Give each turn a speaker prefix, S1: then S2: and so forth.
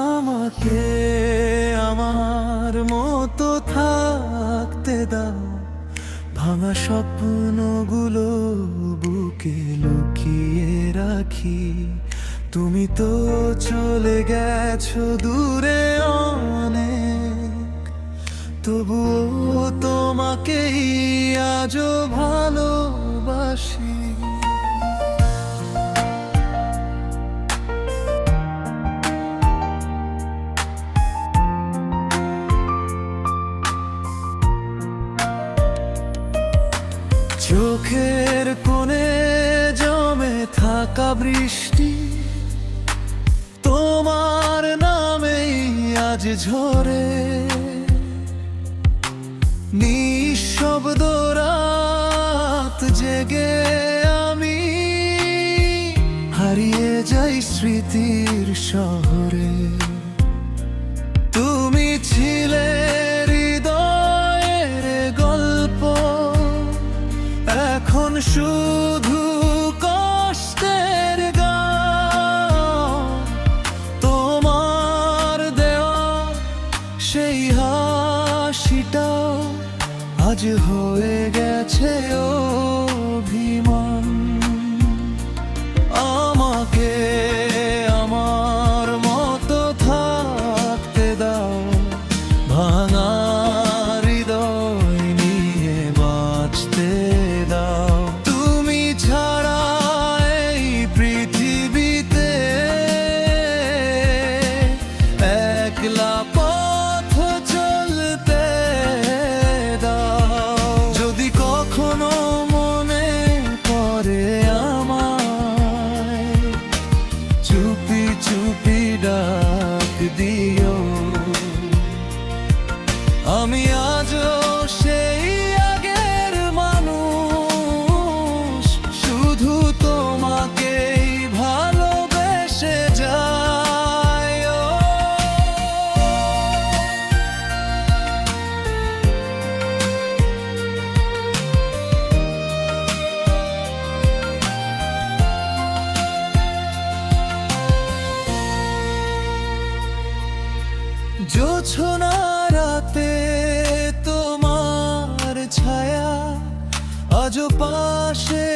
S1: আমাকে আমার মতো থাকতে দাও, ভাঙা স্বপ্নগুলো বুকে লুকিয়ে রাখি। তুমি তো চলে গেছো দূরে অনেক, তবুও তোমাকেই আজও ভালোবাসি। চোখের কোণে জমে থাকা বৃষ্টি তোমার নামেই আজ ঝরে। নিঃশব্দ রাত জেগে আমি হারিয়ে যাই স্মৃতির শহরে। তুমি ছিলে হৃদয়ের গল্প, এখন শুধু কষ্টের গান। তোমার দেওয়া সেই হাসিটাও আজ হয়ে গেছে অভিমান। আমাকে আমার মতো থাকতে দাও, ভাঙা হৃদয় নিয়ে বাঁচতে দাও। তুমি ছাড়া এই পৃথিবীতে একলা পথ চলতে দাও। যদি কখনো মনে পড়ে আমায়, চুপি চুপি ডাক দিও। আমি আজও সেই আগের মানুষ, শুধু তোমাকেই ভালোবেসে যাই। জোছনা রাতে তোমার ছায়া আজও পাশে